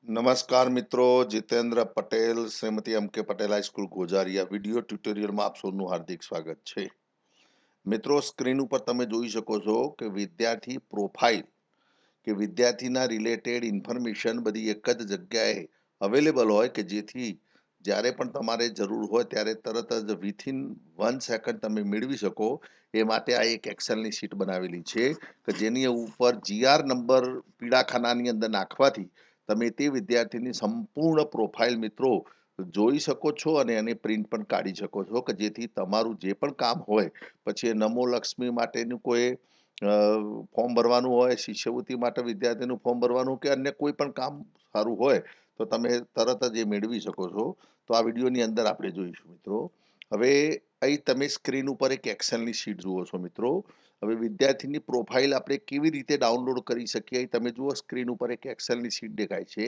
નમસ્કાર મિત્રો, જીતેન્દ્ર પટેલ, શ્રીમતી એમ કે પટેલ હાઈસ્કૂલ ગોઝારિયા વિડીયો ટ્યુટોરિયલમાં આપ સૌનું હાર્દિક સ્વાગત છે. મિત્રો, સ્ક્રીન ઉપર તમે જોઈ શકો છો કે વિદ્યાર્થી પ્રોફાઇલ કે વિદ્યાર્થીના રિલેટેડ ઇન્ફોર્મેશન બધી એક જ જગ્યાએ અવેલેબલ હોય કે જેથી જ્યારે પણ તમારે જરૂર હોય ત્યારે તરત જ વિથિન 1 સેકન્ડ તમે મેળવી શકો એ માટે આ એક એક્સેલની શીટ બનાવેલી છે કે જેની ઉપર જીઆર નંબર પીળા ખાનાની અંદર નાખવાથી તમે તે વિદ્યાર્થીની સંપૂર્ણ પ્રોફાઇલ મિત્રો જોઈ શકો છો અને એની પ્રિન્ટ પણ કાઢી શકો છો કે જેથી તમારું જે પણ કામ હોય પછી એ નમો લક્ષ્મી માટેનું કોઈ ફોર્મ ભરવાનું હોય, શિષ્યવૃત્તિ માટે વિદ્યાર્થીનું ફોર્મ ભરવાનું કે અન્ય કોઈ પણ કામ સારું હોય તો તમે તરત જ એ મેળવી શકો છો. તો આ વિડીયોની અંદર આપણે જોઈશું મિત્રો. હવે અહીં તમે સ્ક્રીન ઉપર એક એક્સેલની શીટ જુઓ છો મિત્રો. હવે વિદ્યાર્થીની પ્રોફાઇલ આપણે કેવી રીતે ડાઉનલોડ કરી શકીએ અહીં તમે જુઓ સ્ક્રીન ઉપર એક એક્સેલની શીટ દેખાય છે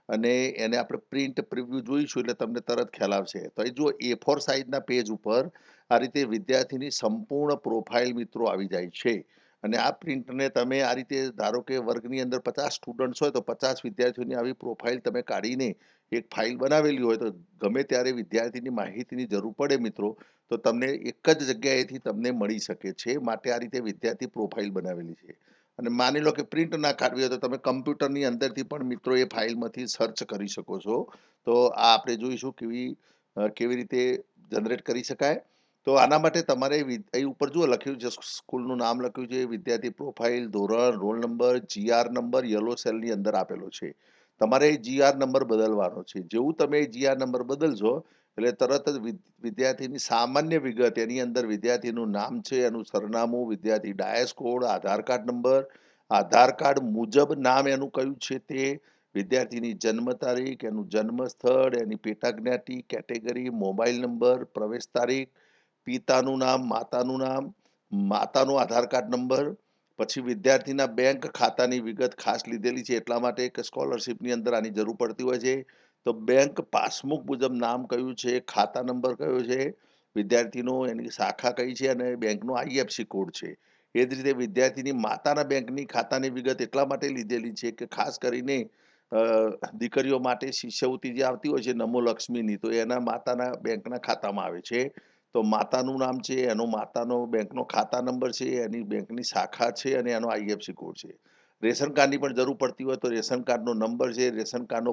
અને એને આપણે પ્રિન્ટ પ્રિવ્યુ જોઈશું એટલે તમને તરત ખ્યાલ આવશે. તો અહીં જુઓ A4 સાઇઝના પેજ ઉપર આ રીતે વિદ્યાર્થીની સંપૂર્ણ પ્રોફાઇલ મિત્રો આવી જાય છે. અને આ પ્રિન્ટને તમે આ રીતે ધારો કે વર્ગની અંદર 50 સ્ટુડન્ટ્સ હોય તો 50 વિદ્યાર્થીઓની આવી પ્રોફાઇલ તમે કાઢીને એક ફાઇલ બનાવેલી હોય તો ગમે ત્યારે વિદ્યાર્થીની માહિતીની જરૂર પડે મિત્રો તો તમને એક જ જગ્યાએથી તમને મળી શકે છે. માટે આ રીતે વિદ્યાર્થી પ્રોફાઇલ બનાવેલી છે. અને માની લો કે પ્રિન્ટ ના કાઢવી હોય તો તમે કમ્પ્યુટરની અંદરથી પણ મિત્રો એ ફાઇલમાંથી સર્ચ કરી શકો છો. તો આ આપણે જોઈશું કેવી રીતે જનરેટ કરી શકાય. તો આના માટે તમારે અહીં ઉપર જુઓ લખ્યું છે સ્કૂલનું નામ લખ્યું છે, વિદ્યાર્થી પ્રોફાઇલ, ધોરણ, roll number, GR number yellow સેલની અંદર આપેલો છે. તમારે જીઆર નંબર બદલવાનો છે. જેવું તમે જીઆર નંબર બદલશો એટલે તરત જ વિદ્યાર્થીની સામાન્ય વિગત એની અંદર વિદ્યાર્થીનું નામ છે, એનું સરનામું, વિદ્યાર્થી ડાયસ કોડ, આધાર કાર્ડ નંબર, આધાર કાર્ડ મુજબ નામ એનું કયું છે તે, વિદ્યાર્થીની જન્મ તારીખ, એનું જન્મ સ્થળ, એની પેટા જ્ઞાતિ, કેટેગરી, મોબાઈલ નંબર, પ્રવેશ તારીખ, પિતાનું નામ, માતાનું નામ, માતાનો આધાર કાર્ડ નંબર, પછી વિદ્યાર્થીના બેંક ખાતાની વિગત ખાસ લીધેલી છે એટલા માટે કે સ્કોલરશિપની અંદર આની જરૂર પડતી હોય છે. તો બેંક પાસબુક મુજબ નામ કયું છે, ખાતા નંબર કયો છે, વિદ્યાર્થીનો એની શાખા કઈ છે અને બેંકનો આઈએફસી કોડ છે. એ જ રીતે વિદ્યાર્થીની માતાના બેંકની ખાતાની વિગત એટલા માટે લીધેલી છે કે ખાસ કરીને દીકરીઓ માટે શિષ્યવૃત્તિ જે આવતી હોય છે નમો લક્ષ્મીની તો એના માતાના બેંકના ખાતામાં આવે છે. તો માતાનું નામ છે, એનો માતાનો બેંકનો ખાતા નંબર છે, એની બેંકની શાખા છે અને એનો આઈએફસી કોડ છે. રેશન કાર્ડની પણ જરૂર પડતી હોય તો રેશન કાર્ડનો નંબર છે, રેશન કાર્ડનો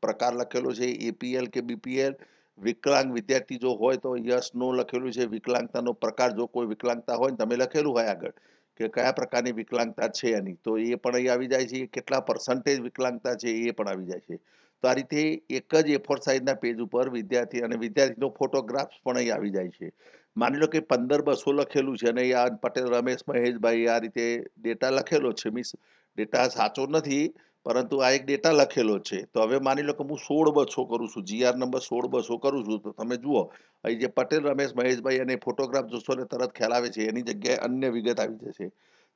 પ્રકાર લખેલો છે, એપીએલ કે બીપીએલ. વિકલાંગ વિદ્યાર્થી જો હોય તો યસ નો લખેલું છે, વિકલાંગતાનો પ્રકાર જો કોઈ વિકલાંગતા હોય ને તમે લખેલું હોય આગળ કે કયા પ્રકારની વિકલાંગતા છે એની તો એ પણ અહીં આવી જાય છે, કેટલા પર્સન્ટેજ વિકલાંગતા છે એ પણ આવી જાય છે. તો આ રીતે એક જ A4 સાઇઝના પેજ ઉપર વિદ્યાર્થી અને વિદ્યાર્થીનો ફોટોગ્રાફ્સ પણ અહીં આવી જાય છે. માની લો કે 15-200 લખેલું છે અને આ પટેલ રમેશ મહેશભાઈ આ રીતે ડેટા લખેલો છે મીન્સ ડેટા સાચો નથી પરંતુ આ એક ડેટા લખેલો છે. તો હવે માની લો કે હું 16-200 કરું છું, જીઆર નંબર 16-200 કરું છું તો તમે જુઓ અહીં જે પટેલ રમેશ મહેશભાઈ અને ફોટોગ્રાફ જોશો એટલે તરત ખ્યાલ આવે છે એની જગ્યાએ અન્ય વિગત આવી જશે.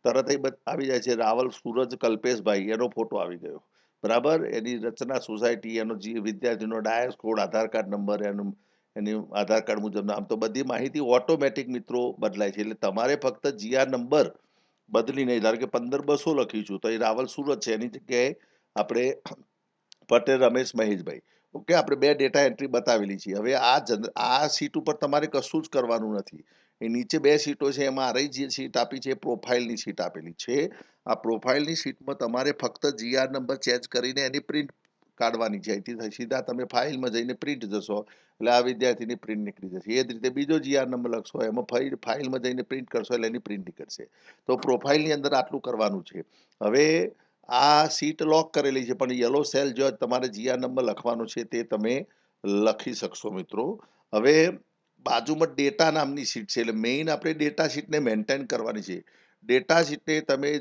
તરત આવી જાય છે રાવલ સૂરજ કલ્પેશભાઈ એનો ફોટો આવી ગયો. બરાબર, એની રચના સોસાયટી, એનો વિદ્યાર્થીનો ડાયસ કોડ, આધાર કાર્ડ નંબર, એની આધાર કાર્ડ મુજબ નામ તો બધી માહિતી ઓટોમેટિક મિત્રો બદલાય છે. એટલે તમારે ફક્ત જીઆર નંબર બદલીને ધારો કે 15-200 લખીશું તો એ રાવલ સુરત છે એની જગ્યાએ આપણે પટેલ રમેશ મહેશભાઈ ઓકે આપણે બે ડેટા એન્ટ્રી બતાવેલી છે. હવે આ સીટ ઉપર તમારે કશું જ કરવાનું નથી. એ નીચે બે સીટો છે એમાં આરઈ જે સીટ આપી છે પ્રોફાઇલની સીટ આપેલી છે. આ પ્રોફાઇલની સીટમાં તમારે ફક્ત જીઆર નંબર ચેન્જ કરીને એની પ્રિન્ટ કાઢવાની છે. અહીંથી સીધા તમે ફાઇલમાં જઈને પ્રિન્ટ જશો એટલે આ વિદ્યાર્થીની પ્રિન્ટ નીકળી જશે. એ જ રીતે બીજો જીઆર નંબર લખશો એમાં ફાઇલમાં જઈને પ્રિન્ટ કરશો એટલે એની પ્રિન્ટ નીકળશે. તો પ્રોફાઇલની અંદર આટલું કરવાનું છે. હવે આ સીટ લોક કરેલી છે પણ યલો સેલ જો તમારે જીઆર નંબર લખવાનો છે તે તમે લખી શકશો મિત્રો. હવે બાજુમાં ડેટા નામની સીટ છે એટલે મેઇન આપણે ડેટા શીટને મેન્ટેન કરવાની છે. ડેટા શીટને તમે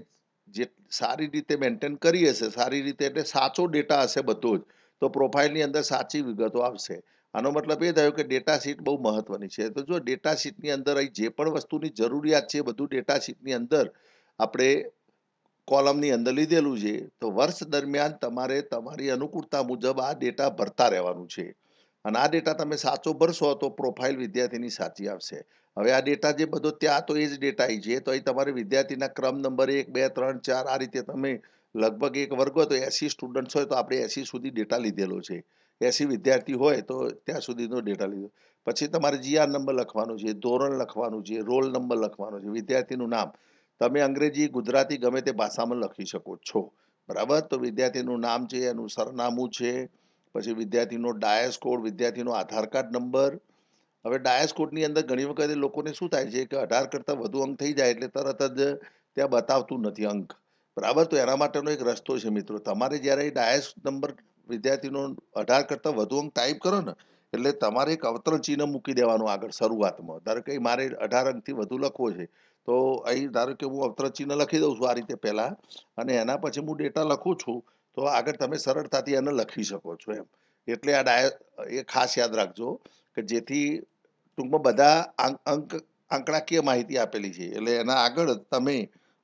જે સારી રીતે મેન્ટેન કરી હશે સારી રીતે એટલે સાચો ડેટા હશે બધો જ તો પ્રોફાઇલની અંદર સાચી વિગતો આવશે. આનો મતલબ એ થયો કે ડેટા શીટ બહુ મહત્વની છે. તો જો ડેટા શીટની અંદર અહીં જે પણ વસ્તુની જરૂરિયાત છે બધું ડેટા શીટની અંદર આપણે કોલમની અંદર લીધેલું છે. તો વર્ષ દરમિયાન તમારે તમારી અનુકૂળતા મુજબ આ ડેટા ભરતા રહેવાનું છે અને આ ડેટા તમે સાચો ભરશો તો પ્રોફાઇલ વિદ્યાર્થીની સાચી આવશે. હવે આ ડેટા જે બધો ત્યાં તો એ જ ડેટા અહીં છે તો અહીં તમારે વિદ્યાર્થીના ક્રમ નંબર 1, 2, 3, 4 આ રીતે તમે લગભગ એક વર્ગ હોય તો 80 સ્ટુડન્ટ્સ હોય તો આપણે 80 સુધી ડેટા લીધેલો છે. 80 વિદ્યાર્થી હોય તો ત્યાં સુધીનો ડેટા લીધો. પછી તમારે GR નંબર લખવાનો છે, ધોરણ લખવાનું છે, રોલ નંબર લખવાનો છે, વિદ્યાર્થીનું નામ. તમે અંગ્રેજી, ગુજરાતી ગમે તે ભાષામાં લખી શકો છો. બરાબર? તો વિદ્યાર્થીનું નામ છે, એનું સરનામું છે, પછી વિદ્યાર્થીનો ડાયસ કોડ, વિદ્યાર્થીનો આધાર કાર્ડ નંબર. હવે ડાયસ કોડની અંદર ઘણી વખત એ લોકોને શું થાય છે કે 18 કરતાં વધુ અંક થઈ જાય એટલે તરત જ ત્યાં બતાવતું નથી અંક. બરાબર? તો એના માટેનો એક રસ્તો છે મિત્રો. તમારે જ્યારે ડાયસ નંબર વિદ્યાર્થીનો 18 કરતાં વધુ અંક ટાઈપ કરો ને એટલે તમારે એક અવતરણ ચિહ્ન મૂકી દેવાનું આગળ શરૂઆતમાં. ધારો કે મારે 18 અંકથી વધુ લખવો છે તો અહીં ધારો કે હું અવતરણ ચિહ્ન લખી દઉં છું આ રીતે પહેલા, અને એના પછી હું ડેટા લખું છું તો આગળ તમે સરળતાથી એને લખી શકો છો એમ. એટલે આ એ ખાસ યાદ રાખજો કે જેથી ટૂંકમાં બધા અંક આંકડાકીય માહિતી આપેલી છે એટલે એના આગળ તમે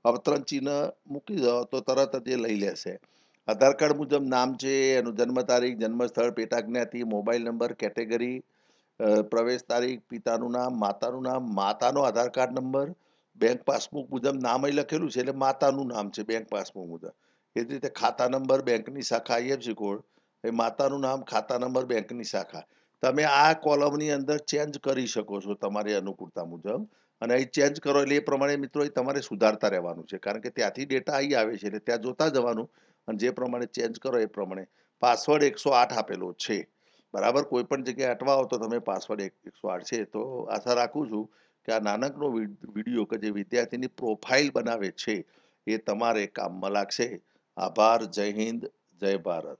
અવતરણ ચિહ્ન મૂકી દો તો તરત જ એ લઈ લેશે. આધાર કાર્ડ મુજબ નામ છે, એનું જન્મ તારીખ, જન્મ સ્થળ, પેટા જ્ઞાતિ, મોબાઈલ નંબર, કેટેગરી, પ્રવેશ તારીખ, પિતાનું નામ, માતાનું નામ, માતાનો આધાર કાર્ડ નંબર, બેંક પાસબુક મુજબ નામ અહીં લખેલું છે એટલે માતાનું નામ છે બેંક પાસબુક મુજબ. એ જ રીતે ખાતા નંબર, બેંકની શાખા, IFSC કોડ, એ માતાનું નામ, ખાતા નંબર, બેંકની શાખા. તમે આ કોલમની અંદર ચેન્જ કરી શકો છો તમારી અનુકૂળતા મુજબ, અને અહીં ચેન્જ કરો એટલે એ પ્રમાણે મિત્રો અહીં તમારે સુધારતા રહેવાનું છે કારણ કે ત્યાંથી ડેટા અહીં આવે છે એટલે ત્યાં જોતા જવાનું અને જે પ્રમાણે ચેન્જ કરો એ પ્રમાણે. પાસવર્ડ 108 આપેલો છે. બરાબર? કોઈ પણ જગ્યાએ અટવાઓ તો તમે પાસવર્ડ 108 છે. તો આશા રાખું છું કે આ નાનકડો વિડીયો કે જે વિદ્યાર્થીની પ્રોફાઇલ બનાવે છે એ તમારે કામમાં લાગશે. આભાર. જય હિન્દ, જય ભારત.